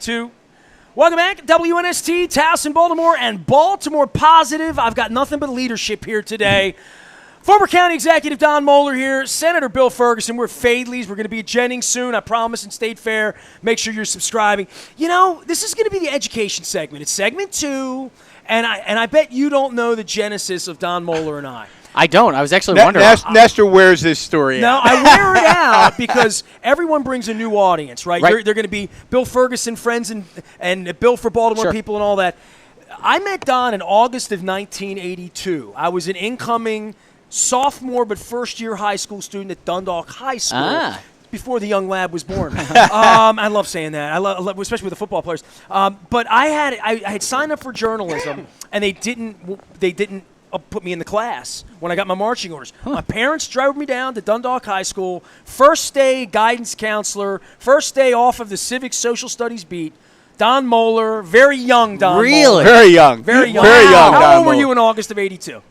2. Welcome back, WNST, Towson, Baltimore, and Baltimore Positive. I've got nothing but leadership here today. Former County Executive Don Mohler here, Senator Bill Ferguson. We're Fadleys. We're going to be at Jennings soon, I promise, in State Fair. Make sure you're subscribing. You know, this is going to be the education segment. It's segment 2, and I bet you don't know the genesis of Don Mohler and I. I don't. I was actually wondering. Nestor wears this story out. No, I wear it out because everyone brings a new audience, right? Right. They're going to be Bill Ferguson friends and Bill for Baltimore people and all that. I met Don in August of 1982. I was an incoming sophomore but first-year high school student at Dundalk High School. Before the young lad was born. I love saying that. I love, especially with the football players. But I had signed up for journalism, and they didn't put me in the class when I got my marching orders. My parents drove me down to Dundalk High School. First day guidance counselor. First day off of the civic social studies beat. Don Mohler, very young Don Mohler. Really? Very young. Very young. Very young. How old were you in August of 82?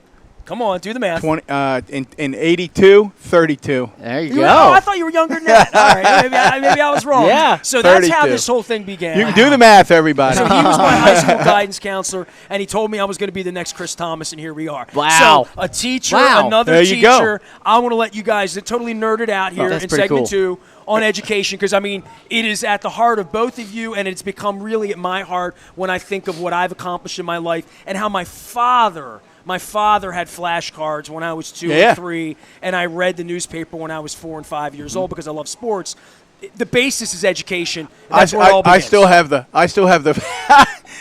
Come on, do the math. In 82, 32. There you go. Oh, I thought you were younger than that. All right, maybe I was wrong. Yeah. So that's how 32. this whole thing began. You can do the math, everybody. So he was my high school guidance counselor, and he told me I was going to be the next Chris Thomas, and here we are. Wow. So a teacher, Wow. another There you teacher. go. I want to let you guys totally nerd it out here That's in pretty segment cool. 2 on education, because, I mean, it is at the heart of both of you, and it's become really at my heart when I think of what I've accomplished in my life and how my father had flashcards when I was 2 and 3, and I read the newspaper when I was 4 and 5 years old because I love sports. The basis is education. That's where it all begins. I still have the.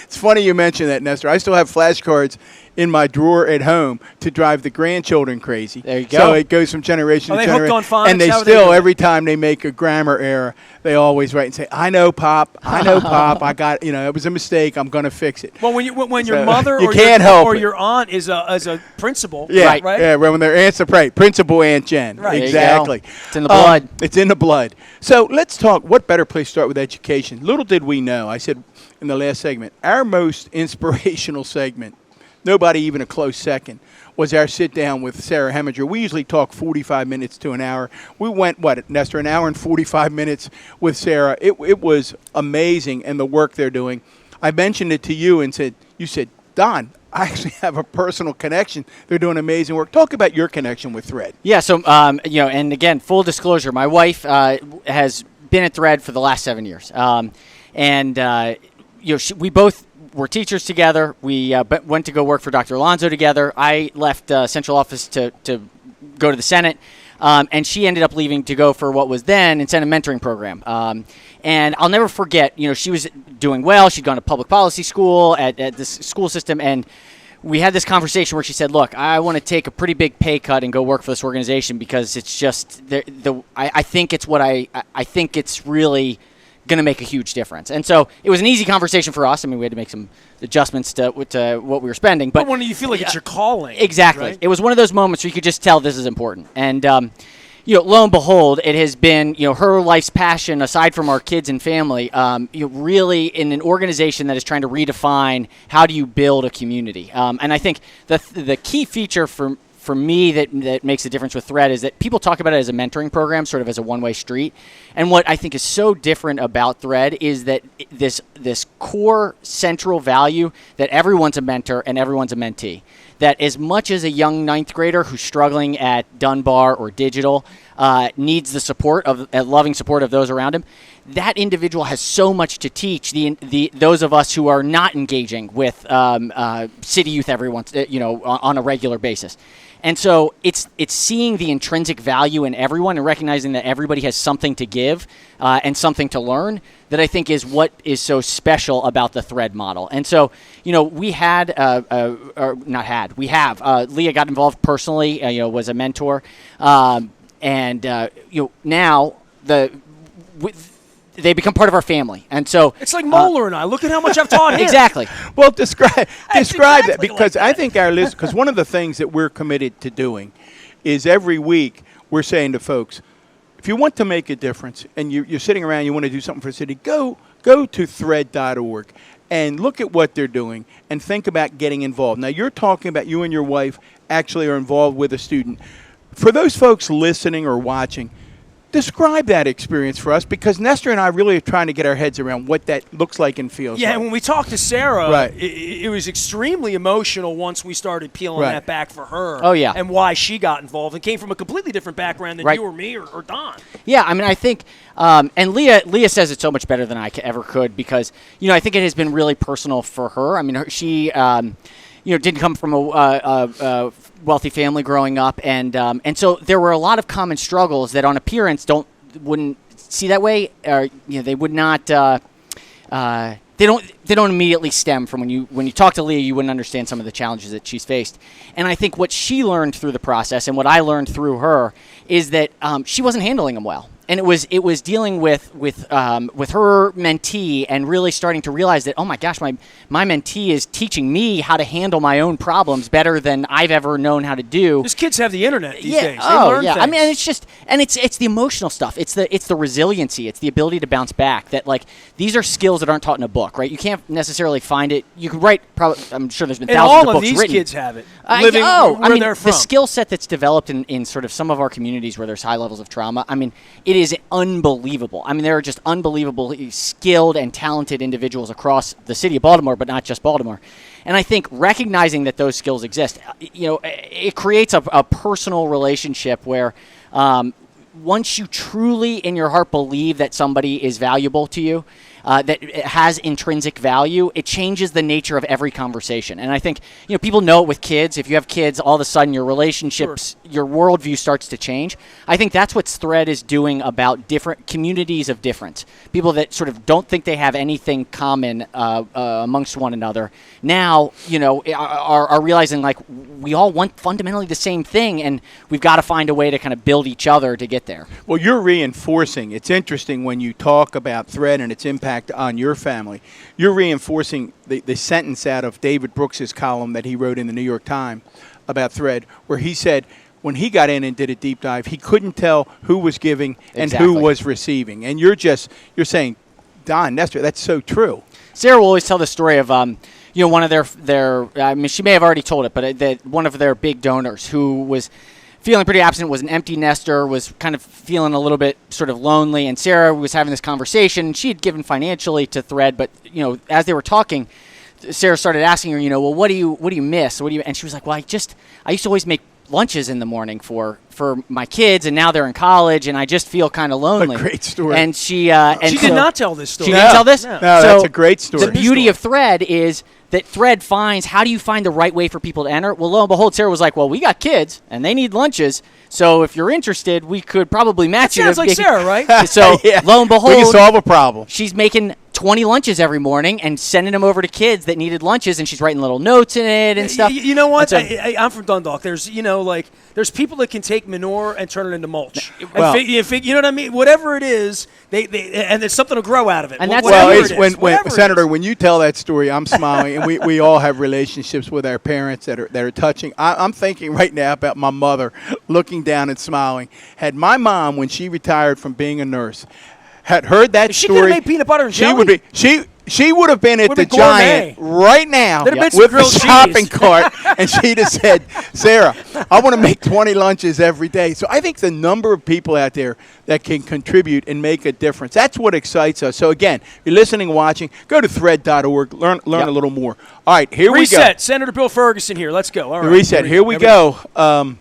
It's funny you mentioned that, Nestor. I still have flashcards in my drawer at home to drive the grandchildren crazy. There you go. So it goes from generation to generation. Hooked on phonics? And they still, every time they make a grammar error, they always write and say, "I know, Pop. I know, Pop. I got. It was a mistake. I'm going to fix it." Well, when your mother or your aunt is a principal, right? Yeah, when their aunt's Principal Aunt Jen. Right. Exactly. It's in the blood. It's in the blood. So let's talk. What better place to start with education? Little did we know. I said in the last segment, our most inspirational segment, nobody even a close second, was our sit-down with Sarah Heminger. We usually talk 45 minutes to an hour. We went, Nestor, an hour and 45 minutes with Sarah. It was amazing, and the work they're doing. I mentioned it to you and you said, Don, I actually have a personal connection. They're doing amazing work. Talk about your connection with Thread. Yeah, so, and again, full disclosure, my wife has been at Thread for the last 7 years. We both were teachers together. We went to go work for Dr. Alonso together. I left central office to go to the Senate, and she ended up leaving to go for what was then Incentive Mentoring Program. And I'll never forget, she was doing well. She'd gone to public policy school at this school system, and we had this conversation where she said, look, I want to take a pretty big pay cut and go work for this organization because it's just, I think it's what I think it's really going to make a huge difference. And so it was an easy conversation for us. I mean, we had to make some adjustments to what we were spending. But when you feel like it's your calling. Exactly. Right? It was one of those moments where you could just tell this is important. And, lo and behold, it has been, her life's passion, aside from our kids and family, really in an organization that is trying to redefine how do you build a community. And I think the key feature for me that makes a difference with Thread is that people talk about it as a mentoring program, sort of as a one-way street. And what I think is so different about Thread is that this core central value that everyone's a mentor and everyone's a mentee. That as much as a young ninth grader who's struggling at Dunbar or digital needs the support of loving support of those around him, that individual has so much to teach those of us who are not engaging with city youth every once on a regular basis. And so it's seeing the intrinsic value in everyone and recognizing that everybody has something to give and something to learn that I think is what is so special about the Thread model. And so, we had, we have. Leah got involved personally, was a mentor. Now they become part of our family. And so it's like Mohler and I. Look at how much I've taught him. Exactly. Well, describe that, because I think because one of the things that we're committed to doing is every week we're saying to folks, if you want to make a difference and you're sitting around, you want to do something for the city, go to thread.org and look at what they're doing and think about getting involved. Now, you're talking about you and your wife actually are involved with a student. For those folks listening or watching, Describe that experience for us, because Nestor and I really are trying to get our heads around what that looks like and feels like. Yeah, and when we talked to Sarah, Right. it was extremely emotional once we started peeling Right. that back for her. Oh, yeah. And why she got involved and came from a completely different background than Right. you or me or Don. Yeah, I mean, I think, and Leah says it so much better than I ever could, because, I think it has been really personal for her. I mean, she, didn't come from a wealthy family growing up, and so there were a lot of common struggles that on appearance wouldn't see that way, or they would not. They don't immediately stem from when you talk to Leah, you wouldn't understand some of the challenges that she's faced. And I think what she learned through the process, and what I learned through her, is that she wasn't handling them well. And it was dealing with her mentee and really starting to realize that, oh my gosh, my mentee is teaching me how to handle my own problems better than I've ever known how to do. These kids have the internet these days. They Oh learn yeah. things. I mean, it's the emotional stuff. It's the resiliency. It's the ability to bounce back. That, like, these are skills that aren't taught in a book, right? You can't necessarily find it. You can write. I'm sure there's been and thousands all of of books these written. kids have it. Living where they're from. The skill set that's developed in sort of some of our communities where there's high levels of trauma, I mean, it is unbelievable. I mean, there are just unbelievably skilled and talented individuals across the city of Baltimore, but not just Baltimore. And I think recognizing that those skills exist, it creates a personal relationship where once you truly in your heart believe that somebody is valuable to you, that it has intrinsic value, it changes the nature of every conversation. And I think, people know it with kids. If you have kids, all of a sudden your relationships, your worldview starts to change. I think that's what Thread is doing about different communities of difference. People that sort of don't think they have anything common amongst one another now, are realizing, like, we all want fundamentally the same thing, and we've got to find a way to kind of build each other to get there. Well, you're reinforcing. It's interesting when you talk about Thread and its impact on your family. You're reinforcing the sentence out of David Brooks's column that he wrote in the New York Times about Thread, where he said when he got in and did a deep dive, he couldn't tell who was giving and who was receiving. And you're saying, Don, Nestor, that's so true. Sarah will always tell the story of one of their I mean, she may have already told it, but that one of their big donors who was feeling pretty absent, was an empty nester, was kind of feeling a little bit sort of lonely, and Sarah was having this conversation, and she had given financially to Thread, but as they were talking, Sarah started asking her, well, what do you miss? And she was like, well, I used to always make lunches in the morning for my kids, and now they're in college, and I just feel kind of lonely. A great story. And she did not tell this story. She didn't tell this? No, that's a great story. The beauty of Thread is that Thread finds, how do you find the right way for people to enter? Well, lo and behold, Sarah was like, well, we got kids, and they need lunches, so if you're interested, we could probably match you. Sounds like Sarah, right? So, yeah. Lo and behold, we can solve a problem. She's making 20 lunches every morning and sending them over to kids that needed lunches, and she's writing little notes in it and stuff. You know what? I'm from Dundalk. There's, there's people that can take manure and turn it into mulch. Well, you know what I mean? Whatever it is, and there's something to grow out of it. And that's Senator, when you tell that story, I'm smiling, and we all have relationships with our parents that are touching. I'm thinking right now about my mother looking down and smiling. Had my mom, when she retired from being a nurse, had heard that she story, could have made peanut butter and jelly. She would have been at the Giant right now with the shopping cart, and she'd have said, Sarah, I want to make 20 lunches every day. So I think the number of people out there that can contribute and make a difference, that's what excites us. So again, if you're listening, watching, go to thread.org, learn a little more. All right, here we go. Reset. Senator Bill Ferguson here. Let's go. All right. Reset. Here we go.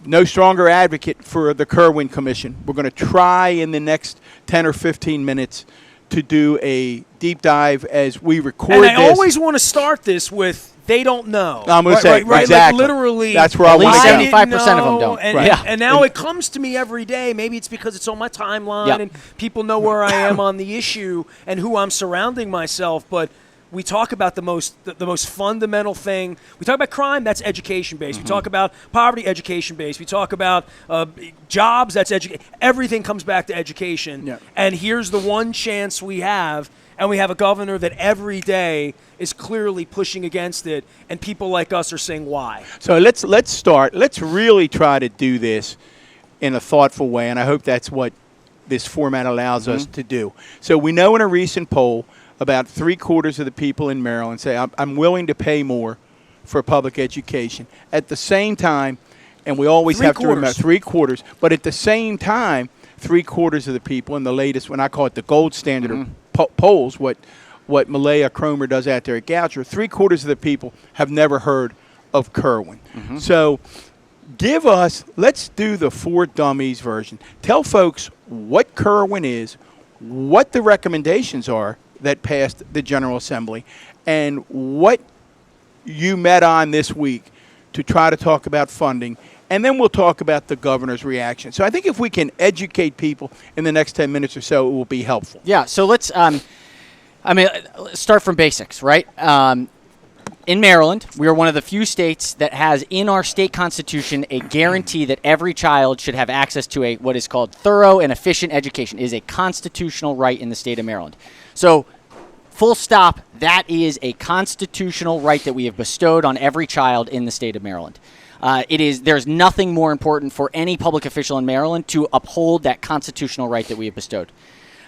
No stronger advocate for the Kirwan Commission. We're going to try in the next 10 or 15 minutes to do a deep dive as we record this. And I always want to start this with, they don't know. I'm going to say, right, exactly. Like literally, that's where I want to go. 75% of them don't. And now it comes to me every day. Maybe it's because it's on my timeline and people know where I am on the issue and who I'm surrounding myself. But we talk about the most fundamental thing. We talk about crime, that's education-based. We talk about poverty, education-based. We talk about jobs, that's education. Everything comes back to education. Yeah. And here's the one chance we have, and we have a governor that every day is clearly pushing against it, and people like us are saying why. So let's start. Let's really try to do this in a thoughtful way, and I hope that's what this format allows us to do. So we know in a recent poll, about 3/4 of the people in Maryland say, I'm willing to pay more for public education. At the same time, And we always have to remember 3/4. But at the same time, 3/4 of the people in the latest, when I call it the gold standard of polls, what Malaya Cromer does out there at Goucher, 3/4 of the people have never heard of Kirwan. So let's do the For Dummies version. Tell folks what Kirwan is, what the recommendations are that passed the General Assembly, and what you met on this week to try to talk about funding, and then we'll talk about the governor's reaction. So I think if we can educate people in the next 10 minutes or so, it will be helpful. Yeah, so let's start from basics, right? In Maryland, we are one of the few states that has in our state constitution a guarantee that every child should have access to what is called thorough and efficient education. It is a constitutional right in the state of Maryland. So, full stop, that is a constitutional right that we have bestowed on every child in the state of Maryland. There's nothing more important for any public official in Maryland to uphold that constitutional right that we have bestowed.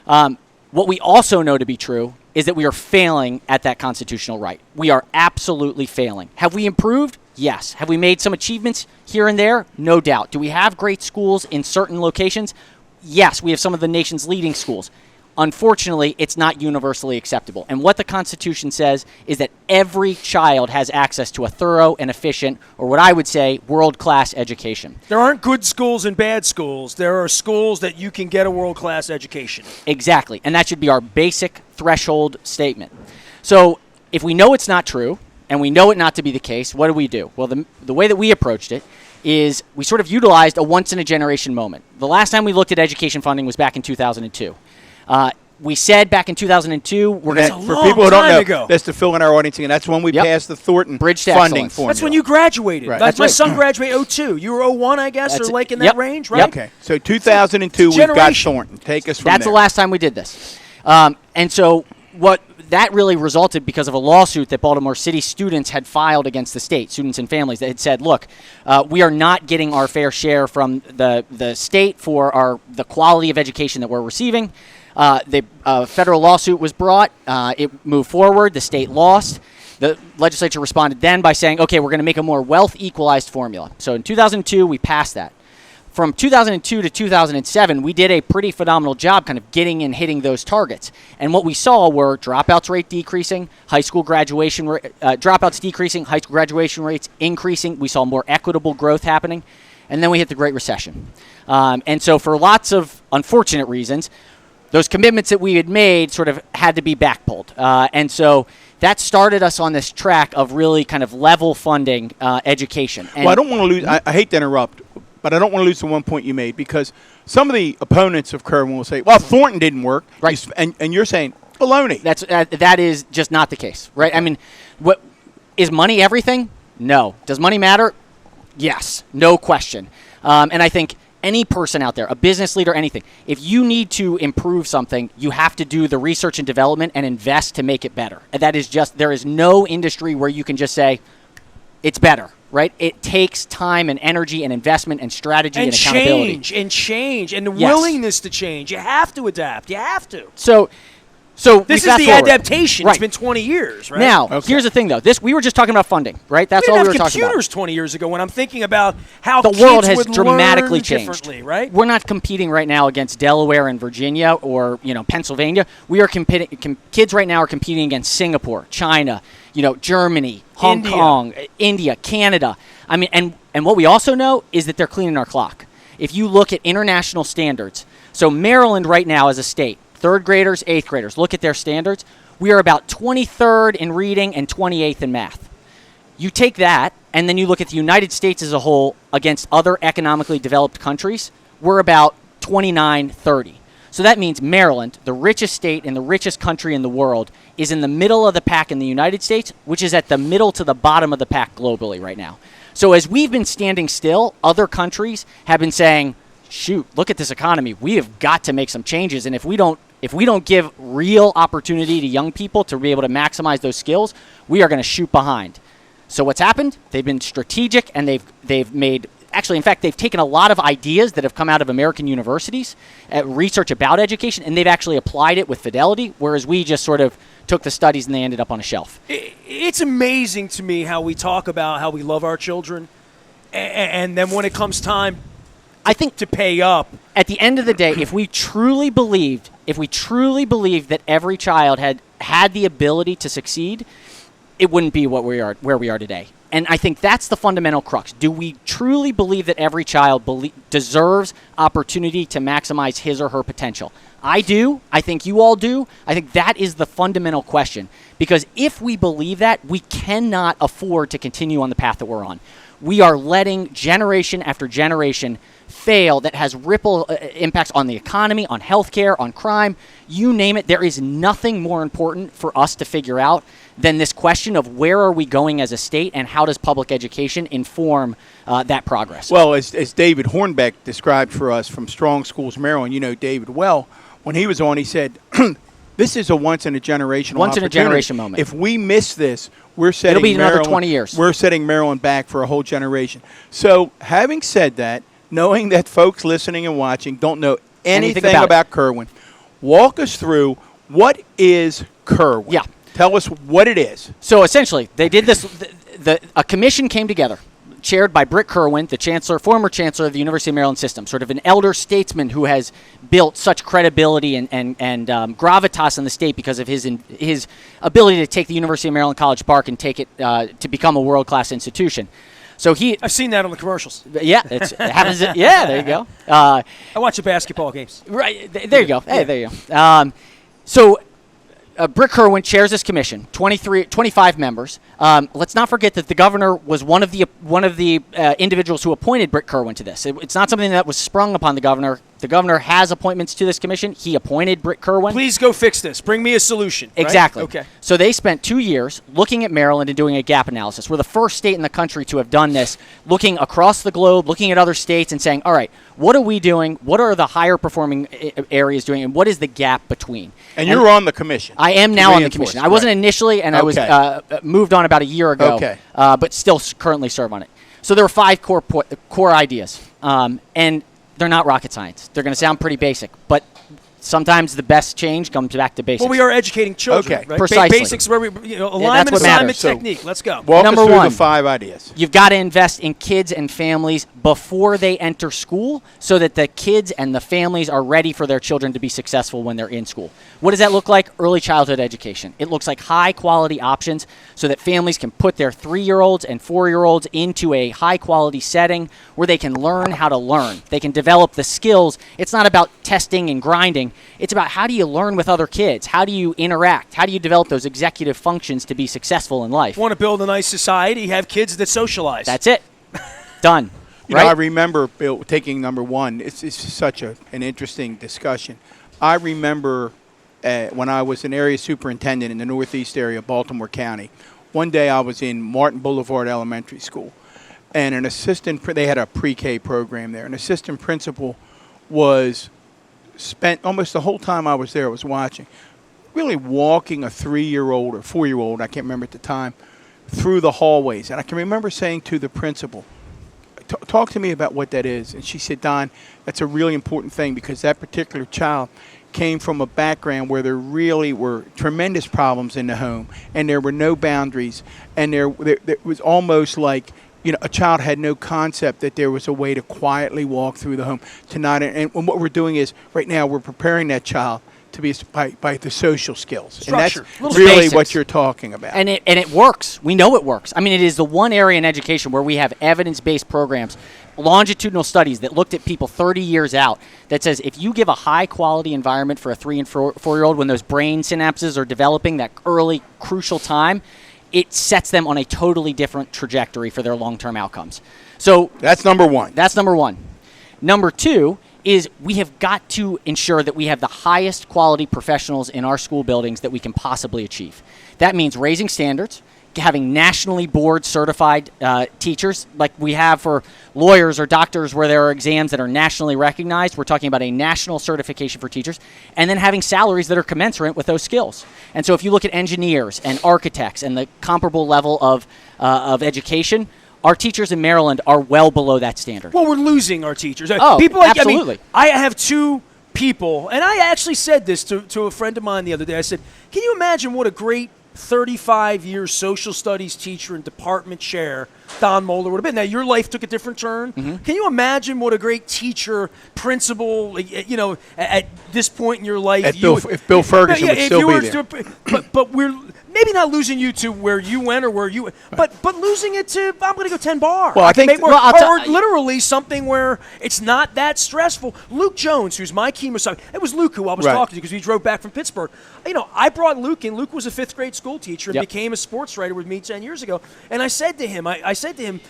What we also know to be true is that we are failing at that constitutional right. We are absolutely failing. Have we improved? Yes. Have we made some achievements here and there? No doubt. Do we have great schools in certain locations? Yes, we have some of the nation's leading schools. Unfortunately, it's not universally acceptable. And what the Constitution says is that every child has access to a thorough and efficient, or what I would say, world-class education. There aren't good schools and bad schools. There are schools that you can get a world-class education. Exactly. And that should be our basic threshold statement. So if we know it's not true, and we know it not to be the case, what do? Well, the way that we approached it is we sort of utilized a once-in-a-generation moment. The last time we looked at education funding was back in 2002. We said back in 2002, we're going to... For people who don't know, that's to fill in our audience, and that's when we passed the Thornton Bridge to funding Excellence. formula. That's when you graduated. Right. That's my son graduated 02. You were 01, I guess, or like in that range, right? Yep. Okay, so 2002, we've got Thornton. Take us from That's there. the last time we did this. And so what that really resulted because of a lawsuit that Baltimore City students had filed against the state, students and families, that had said, look, we are not getting our fair share from the state for the quality of education that we're receiving. The federal lawsuit was brought. It moved forward. The state lost. The legislature responded then by saying, okay, we're going to make a more wealth-equalized formula. So in 2002, we passed that. From 2002 to 2007, we did a pretty phenomenal job kind of getting and hitting those targets. And what we saw were dropouts rate decreasing, high school graduation dropouts decreasing, high school graduation rates increasing. We saw more equitable growth happening. And then we hit the Great Recession. And so for lots of unfortunate reasons, those commitments that we had made sort of had to be backpulled. And so that started us on this track of really kind of level funding education. And I don't want to lose, I hate to interrupt, but I don't want to lose the one point you made, because some of the opponents of Kirwan will say, well, Thornton didn't work. Right. And you're saying, baloney. That is just not the case, right? I mean, is money everything? No. Does money matter? Yes. No question. And I think any person out there, a business leader, anything, if you need to improve something, you have to do the research and development and invest to make it better. And that is just, there is no industry where you can just say, it's better, right? It takes time and energy and investment and strategy and accountability. And the willingness to change. You have to adapt. You have to. So this is the adaptation. Right. It's been 20 years, right? Now, here's the thing, though. We were just talking about funding, right? That's all we were talking about. Computers 20 years ago. When I'm thinking about how the kids world has would dramatically learn changed, differently, right? We're not competing right now against Delaware and Virginia or Pennsylvania. We are competing. Kids right now are competing against Singapore, China, Germany, Hong Kong, India, Canada. I mean, and what we also know is that they're cleaning our clock. If you look at international standards, so Maryland right now as a state, 3rd graders, 8th graders, look at their standards. We are about 23rd in reading and 28th in math. You take that, and then you look at the United States as a whole against other economically developed countries, we're about 29, 30. So that means Maryland, the richest state and the richest country in the world, is in the middle of the pack in the United States, which is at the middle to the bottom of the pack globally right now. So as we've been standing still, other countries have been saying, shoot, look at this economy. We have got to make some changes, and if we don't give real opportunity to young people to be able to maximize those skills, we are going to shoot behind. So what's happened? They've been strategic, and they've made, actually, in fact, they've taken a lot of ideas that have come out of American universities, research about education, and they've actually applied it with fidelity, whereas we just sort of took the studies and they ended up on a shelf. It's amazing to me how we talk about how we love our children, and then when it comes time, I think to pay up. At the end of the day, if we truly believed that every child had the ability to succeed, it wouldn't be where we are today. And I think that's the fundamental crux. Do we truly believe that every child deserves opportunity to maximize his or her potential? I do. I think you all do. I think that is the fundamental question. Because if we believe that, we cannot afford to continue on the path that we're on. We are letting generation after generation fail that has ripple impacts on the economy, on healthcare, on crime, you name it. There is nothing more important for us to figure out than this question of where are we going as a state and how does public education inform that progress? Well, as David Hornbeck described for us from Strong Schools, Maryland, you know David well, when he was on, he said, this is a once-in-a-generation moment. If we miss this, we're setting It'll be Maryland, another 20 years. We're setting Maryland back for a whole generation. So having said that, knowing that folks listening and watching don't know anything about Kirwan, walk us through what is Kirwan. Yeah. Tell us what it is. So essentially, they did this. A commission came together, chaired by Britt Kirwan, the former chancellor of the University of Maryland system, sort of an elder statesman who has built such credibility and gravitas in the state because of his ability to take the University of Maryland College Park and take it to become a world-class institution. So I've seen that on the commercials. Yeah, it happens. Yeah, there you go. I watch the basketball games. Right, there you go. Hey, there you go. So Britt Kirwan chairs this commission, 25 members. Let's not forget that the governor was one of the individuals who appointed Britt Kirwan to this. It's not something that was sprung upon the governor. The governor has appointments to this commission. He appointed Britt Kirwan. Please go fix this. Bring me a solution. Right? Exactly. Okay. So they spent 2 years looking at Maryland and doing a gap analysis. We're the first state in the country to have done this, looking across the globe, looking at other states and saying, all right, what are we doing? What are the higher performing areas doing? And what is the gap between? And you're on the commission. I am now on the commission. I wasn't initially, and I was moved on about a year ago, but still currently serve on it. So there were 5 core ideas, and they're not rocket science. They're going to sound pretty basic, but sometimes the best change comes back to basics. Well, we are educating children, right? Precisely. Basics where alignment, assignment, technique. Let's go. Walk Number us through one, the 5 ideas. You've got to invest in kids and families before they enter school so that the kids and the families are ready for their children to be successful when they're in school. What does that look like? Early childhood education. It looks like high-quality options so that families can put their 3-year-olds and 4-year-olds into a high-quality setting where they can learn how to learn. They can develop the skills. It's not about testing and grinding. It's about how do you learn with other kids? How do you interact? How do you develop those executive functions to be successful in life? Want to build a nice society, have kids that socialize. That's it. Done. You know, I remember, Bill, taking number 1. It's such an interesting discussion. I remember when I was an area superintendent in the northeast area of Baltimore County. One day I was in Martin Boulevard Elementary School, and they had a pre-K program there. An assistant principal spent almost the whole time I was there, I was watching, really walking a 3-year-old or 4-year-old, I can't remember at the time, through the hallways. And I can remember saying to the principal, talk to me about what that is. And she said, Don, that's a really important thing because that particular child came from a background where there really were tremendous problems in the home and there were no boundaries. And there was almost like, you know, a child had no concept that there was a way to quietly walk through the home and what we're doing is right now we're preparing that child to be by the social skills. Structure. And that's really what you're talking about. And it works. We know it works. I mean, it is the one area in education where we have evidence-based programs, longitudinal studies that looked at people 30 years out that says if you give a high-quality environment for a 3- and 4-year-old when those brain synapses are developing, that early crucial time, it sets them on a totally different trajectory for their long-term outcomes. So that's number 1. That's number 1. Number 2 is we have got to ensure that we have the highest quality professionals in our school buildings that we can possibly achieve. That means raising standards, having nationally board certified teachers like we have for lawyers or doctors where there are exams that are nationally recognized. We're talking about a national certification for teachers, and then having salaries that are commensurate with those skills. And so if you look at engineers and architects and the comparable level of education, our teachers in Maryland are well below that standard. Well, we're losing our teachers. Oh, people absolutely. I have 2 people, and I actually said this to a friend of mine the other day. I said, can you imagine what a great 35-year social studies teacher and department chair Don Mohler would have been. Now, your life took a different turn. Can you imagine what a great teacher, principal, at this point in your life? If Bill Ferguson would still be there. But we're maybe not losing you to where you went or where you but losing it to, I'm going to go 10 bar. Well, I think or literally something where it's not that stressful. Luke Jones, who's my chemo, it was Luke who I was talking to because we drove back from Pittsburgh. I brought Luke in. Luke was a 5th grade school teacher and became a sports writer with me 10 years ago. And I said to him,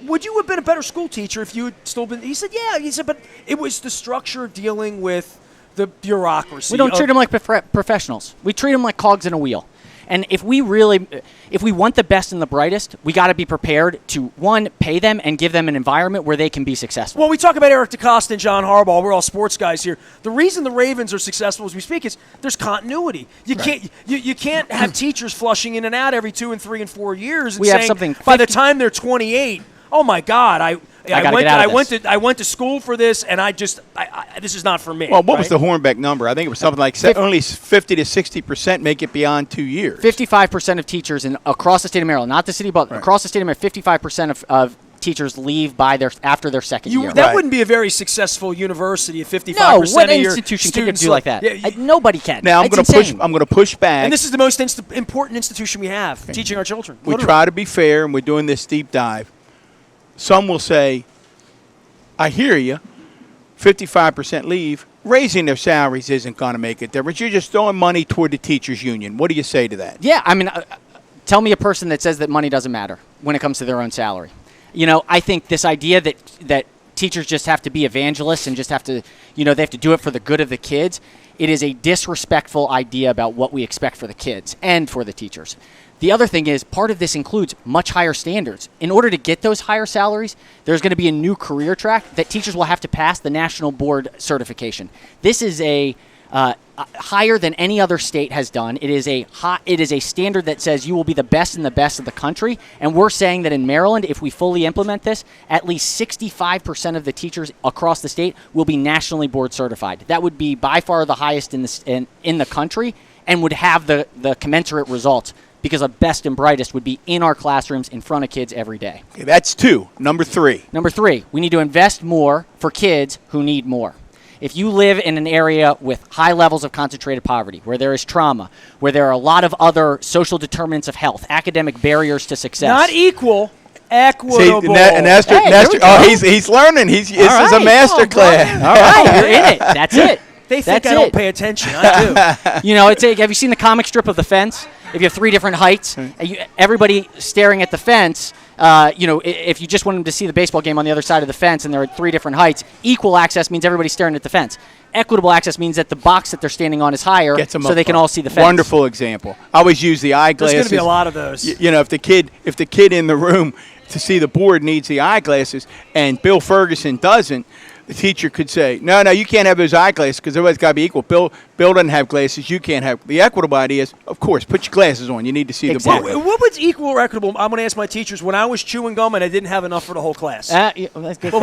would you have been a better school teacher if you had still been? He said, yeah. He said, but it was the structure of dealing with the bureaucracy. We don't treat them like professionals. We treat them like cogs in a wheel. And if we want the best and the brightest, we got to be prepared to, one, pay them and give them an environment where they can be successful. Well, we talk about Eric DeCosta and John Harbaugh. We're all sports guys here. The reason the Ravens are successful as we speak is there's continuity. You can't have teachers flushing in and out every 2 and 3 and 4 years and saying by the time they're 28, oh my God, I went to school for this, and this is not for me. Well, what was the Hornbeck number? I think it was something like only 50 to 60% make it beyond 2 years. 55% of teachers across the state of Maryland, not the city, but across the state of Maryland, 55% of teachers leave after their second year. That wouldn't be a very successful university if 55% what of your institution can students do like that? Nobody can. Now I'm going to push back. And this is the most important institution we have, teaching our children. We try to be fair, and we're doing this deep dive. Some will say, I hear you, 55% leave. Raising their salaries isn't going to make a difference. You're just throwing money toward the teachers' union. What do you say to that? Yeah, I mean, tell me a person that says that money doesn't matter when it comes to their own salary. I think this idea that teachers just have to be evangelists and just have to, they have to do it for the good of the kids, it is a disrespectful idea about what we expect for the kids and for the teachers. The other thing is, part of this includes much higher standards. In order to get those higher salaries, there's going to be a new career track that teachers will have to pass the National Board certification. This is a higher than any other state has done. It is a standard that says you will be the best in the best of the country. And we're saying that in Maryland, if we fully implement this, at least 65% of the teachers across the state will be nationally board certified. That would be by far the highest in the country and would have the commensurate results, because the best and brightest would be in our classrooms in front of kids every day. Okay, that's 2. Number 3. Number 3, we need to invest more for kids who need more. If you live in an area with high levels of concentrated poverty, where there is trauma, where there are a lot of other social determinants of health, academic barriers to success. Not equal, equitable. See, he's learning. This is a master class. All right, you're in it. That's it. They think I don't pay attention. I do. Have you seen the comic strip of The Fence? If you have 3 different heights, everybody staring at the fence, if you just want them to see the baseball game on the other side of the fence and there are 3 different heights, equal access means everybody's staring at the fence. Equitable access means that the box that they're standing on is higher, so they can all see the fence. Wonderful example. I always use the eyeglasses. There's going to be a lot of those. If the kid in the room to see the board needs the eyeglasses and Bill Ferguson doesn't, the teacher could say, no, you can't have those eyeglasses because everybody's got to be equal. Bill doesn't have glasses. You can't have. The equitable idea is, of course, put your glasses on. You need to see the board. What was equal or equitable? I'm going to ask my teachers when I was chewing gum and I didn't have enough for the whole class. That's good.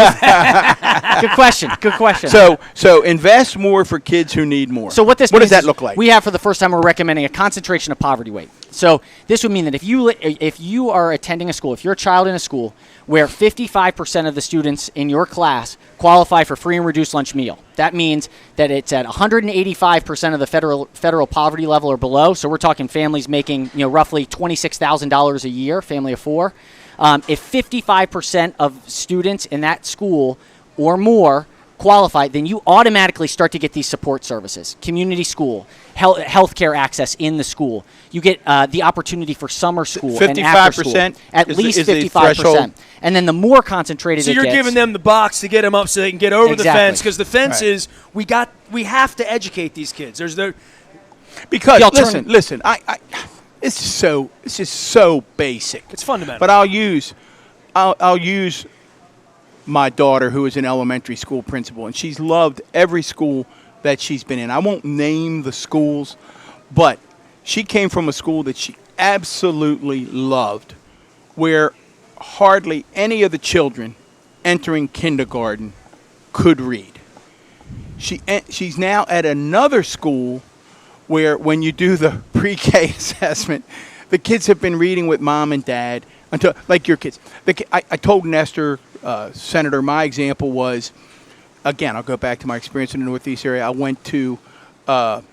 Good question. Good question. So invest more for kids who need more. So what does that look like? We have, for the first time, we're recommending a concentration of poverty weight. So this would mean that if you are attending a school, if you're a child in a school where 55% of the students in your class qualify for free and reduced lunch meal, that means that it's at 185% of the federal poverty level or below. So we're talking families making roughly $26,000 a year, family of 4. If 55% of students in that school or more qualify, then you automatically start to get these support services, community school, healthcare access in the school. You get the opportunity for summer school and after school. 55% at least 55%. And then the more concentrated so it you're gets, giving them the box to get them up so they can get over the fence, because the fence is we have to educate these kids. Because listen, it's just so basic. It's fundamental. But I'll use my daughter, who is an elementary school principal, and she's loved every school that she's been in. I won't name the schools, but she came from a school that she absolutely loved, where hardly any of the children entering kindergarten could read. She's now at another school where when you do the pre-K assessment, the kids have been reading with mom and dad until like your kids. I told Nestor, Senator, my example was, again, I'll go back to my experience in the Northeast area. I went to an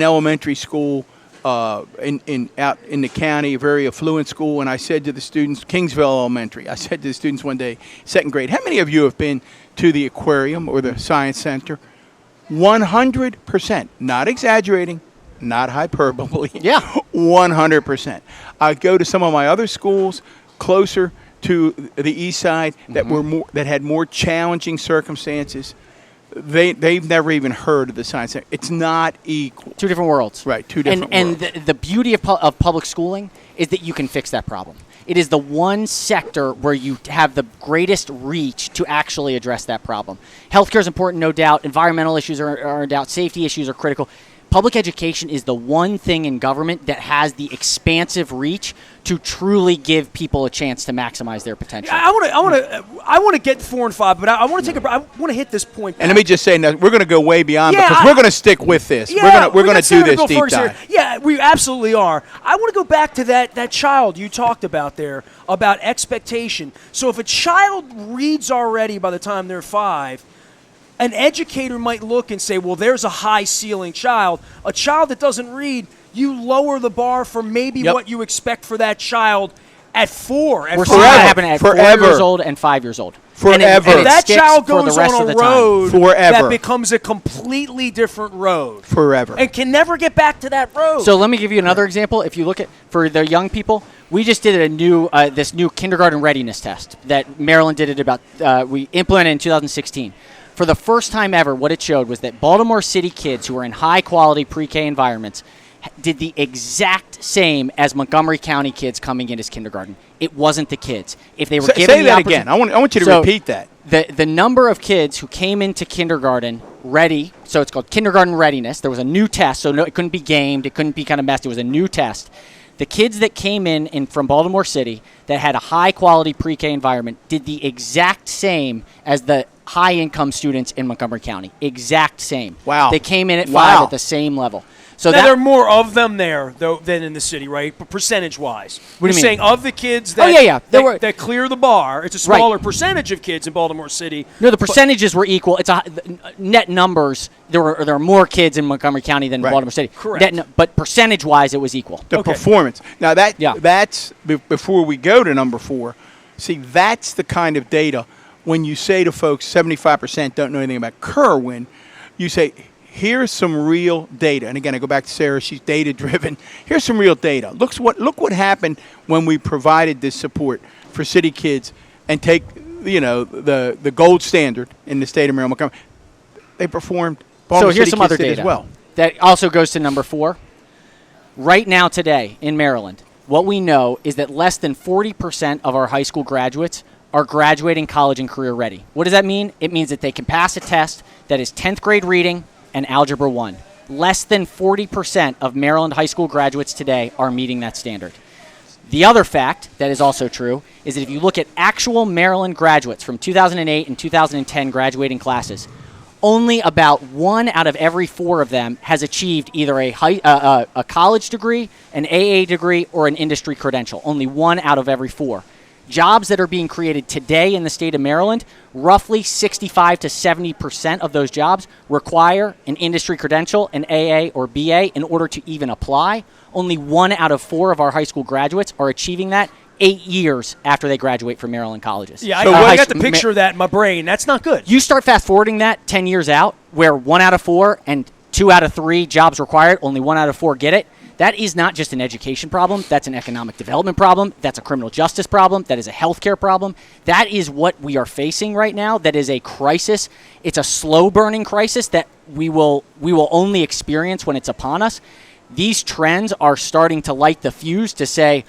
elementary school out in the county, a very affluent school, and I said to the students, Kingsville Elementary, I said to the students one day, second grade, how many of you have been to the aquarium or the science center? 100%, not exaggerating, not hyperbole. Yeah. 100%. I go to some of my other schools closer to the east side that that had more challenging circumstances. They've never even heard of the science center. It's not equal. Two different worlds. Right, two different worlds. And the beauty of public schooling is that you can fix that problem. It is the one sector where you have the greatest reach to actually address that problem. Healthcare is important, no doubt. Environmental issues are in doubt. Safety issues are critical. Public education is the one thing in government that has the expansive reach to truly give people a chance to maximize their potential. I want to get 4 and 5, but I want to I want to hit this point. And let me just say, we're going to go way beyond Yeah, because we're going to stick with this. Yeah, we're going to do this Bill deep Ferguson dive. here. Yeah, we absolutely are. I want to go back to that child you talked about there, about expectation. So if a child reads already by the time they're 5, an educator might look and say, well, there's a high ceiling child. A child that doesn't read, you lower the bar for maybe what you expect for that child at 4. We're seeing that happen at 4 years old and 5 years old. Forever. And it that sticks child for the goes rest of on the a time. road Forever. that becomes a completely different road. Forever. And can never get back to that road. So let me give you another example. If you look at, for the young people, we just did a new this new kindergarten readiness test that Maryland did we implemented in 2016. For the first time ever, what it showed was that Baltimore City kids who are in high-quality pre-K environments did the exact same as Montgomery County kids coming in as kindergarten. It wasn't the kids. If they were given say the that again. I want you to repeat that. The number of kids who came into kindergarten ready, so it's called kindergarten readiness. There was a new test, so it couldn't be gamed. It couldn't be kind of messed. It was a new test. The kids that came in from Baltimore City that had a high-quality pre-K environment did the exact same as the high-income students in Montgomery County. Exact same. Wow. They came in at 5 at the same level. So now, there are more of them there, though, than in the city, right? Percentage-wise. What do you mean? Saying of the kids that, that clear the bar, it's a smaller percentage of kids in Baltimore City. No, the percentages were equal. It's net numbers. There are more kids in Montgomery County than Baltimore City. Correct. But percentage-wise, it was equal. The performance. Now, that's before we go to number 4. See, that's the kind of data when you say to folks 75% don't know anything about Kirwan, you say, here's some real data. And again, I go back to Sarah. She's data-driven. Here's some real data. Look what happened when we provided this support for city kids and take, the gold standard in the state of Maryland. They performed Baltimore So here's City some kids other did data as well. that also goes to number 4. Right now today in Maryland, what we know is that less than 40% of our high school graduates are graduating college and career ready. What does that mean? It means that they can pass a test that is 10th grade reading and Algebra 1. Less than 40% of Maryland high school graduates today are meeting that standard. The other fact that is also true is that if you look at actual Maryland graduates from 2008 and 2010 graduating classes, only about 1 out of every 4 of them has achieved either a college degree, an AA degree, or an industry credential. Only 1 out of every 4. Jobs that are being created today in the state of Maryland, roughly 65 to 70% of those jobs require an industry credential, an AA or BA, in order to even apply. Only 1 out of 4 of our high school graduates are achieving that 8 years after they graduate from Maryland colleges. Yeah, I got the picture of that in my brain. That's not good. You start fast forwarding that 10 years out, where 1 out of 4 and 2 out of 3 jobs required, only 1 out of 4 get it. That is not just an education problem. That's an economic development problem. That's a criminal justice problem. That is a healthcare problem. That is what we are facing right now. That is a crisis. It's a slow-burning crisis that we will only experience when it's upon us. These trends are starting to light the fuse to say,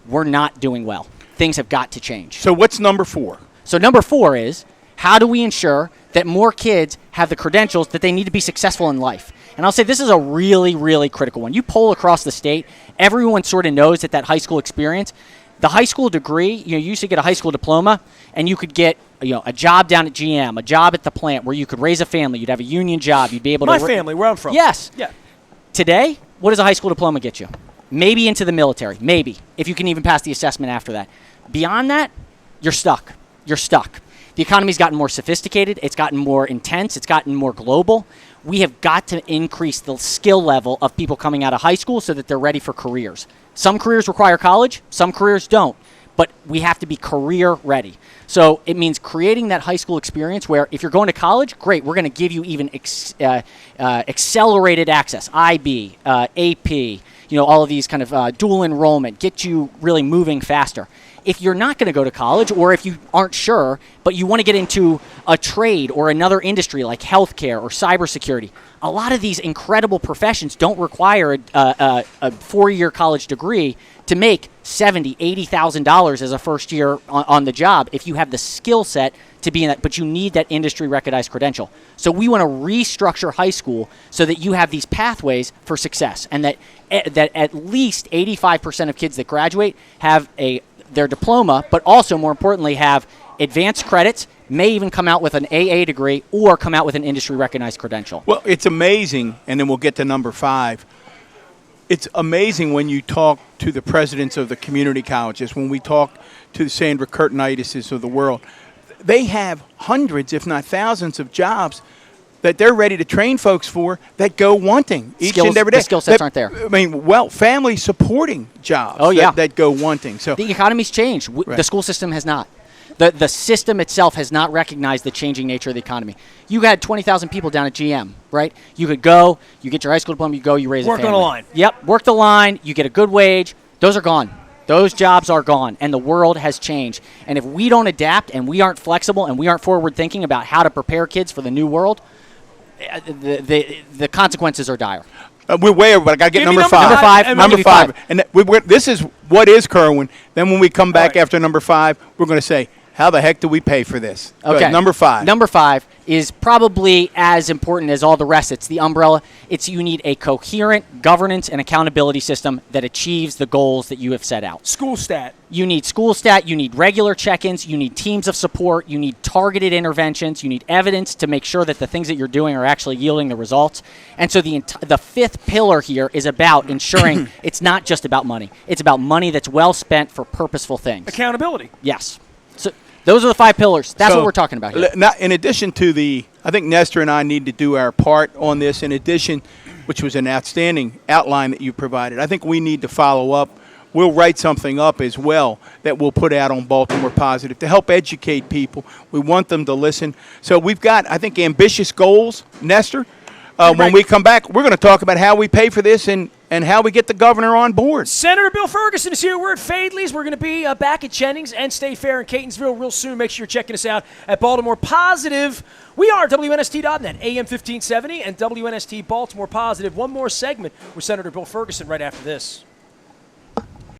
we're not doing well. Things have got to change. So what's number 4? So number 4 is, how do we ensure that more kids have the credentials that they need to be successful in life? And I'll say this is a really, really critical one. You poll across the state, everyone sort of knows that high school experience, the high school degree, you used to get a high school diploma, and you could get a job down at GM, a job at the plant where you could raise a family. You'd have a union job. You'd be able to... My family, where I'm from. Yes. Yeah. Today, what does a high school diploma get you? maybe into the military, maybe, if you can even pass the assessment after that. Beyond that, you're stuck. You're stuck. The economy's gotten more sophisticated. It's gotten more intense. It's gotten more global. We have got to increase the skill level of people coming out of high school so that they're ready for careers. Some careers require college. Some careers don't. But we have to be career ready. So it means creating that high school experience where if you're going to college, great, we're going to give you even accelerated access, IB, AP, all of these kind of dual enrollment, get you really moving faster. If you're not going to go to college, or if you aren't sure, but you want to get into a trade or another industry like healthcare or cybersecurity, a lot of these incredible professions don't require a 4-year college degree to make $70,000, $80,000 as a first year on the job if you have the skill set to be in that, but you need that industry recognized credential. So we want to restructure high school so that you have these pathways for success, and that at least 85% of kids that graduate have their diploma, but also more importantly have advanced credits, may even come out with an AA degree or come out with an industry recognized credential. Well, it's amazing, and then we'll get to number 5. It's amazing when you talk to the presidents of the community colleges, when we talk to the Sandra Curtinitis of the world. They have hundreds, if not thousands, of jobs that they're ready to train folks for that go wanting each and every day. The skill sets aren't there. I mean, family supporting jobs that go wanting. So the economy's changed. Right. The school system has not. The system itself has not recognized the changing nature of the economy. You had 20,000 people down at GM, right? You could go, you get your high school diploma, you go, you raise a family. Work on a line. Yep, work the line, you get a good wage. Those are gone. Those jobs are gone, and the world has changed. And if we don't adapt and we aren't flexible and we aren't forward-thinking about how to prepare kids for the new world, the consequences are dire. We're way over, but I got to get number 5. Number five. And this is what is Kirwan. Then when we come back after number 5, we're going to say, how the heck do we pay for this? Okay. Number 5. Number 5 is probably as important as all the rest. It's the umbrella. You need a coherent governance and accountability system that achieves the goals that you have set out. School stat. You need school stat. You need regular check-ins. You need teams of support. You need targeted interventions. You need evidence to make sure that the things that you're doing are actually yielding the results. And so the 5th pillar here is about ensuring it's not just about money. It's about money that's well spent for purposeful things. Accountability. Yes. So those are the 5 pillars. That's what we're talking about here. Now, in addition to I think Nestor and I need to do our part on this. In addition, which was an outstanding outline that you provided, I think we need to follow up. We'll write something up as well that we'll put out on Baltimore Positive to help educate people. We want them to listen. So we've got, I think, ambitious goals, Nestor. When we come back, we're going to talk about how we pay for this and how we get the governor on board. Senator Bill Ferguson is here. We're at Fadley's. We're going to be back at Jennings and State Fair in Catonsville real soon. Make sure you're checking us out at Baltimore Positive. We are WNST.net, AM 1570, and WNST Baltimore Positive. One more segment with Senator Bill Ferguson right after this.